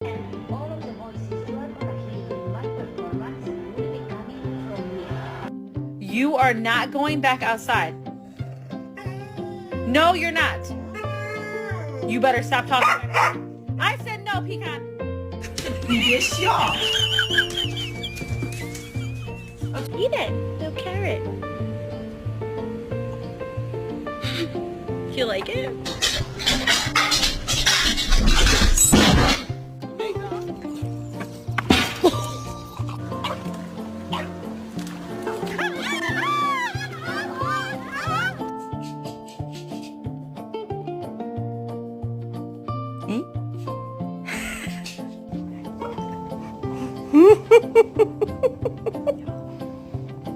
And all of the voices you are gonna hear in my performance will be coming from me. You are not going back outside. No, you're not. You better stop talking. I said no, Pecan. 你别笑。 Eat it. No carrot. You like it? Hmm?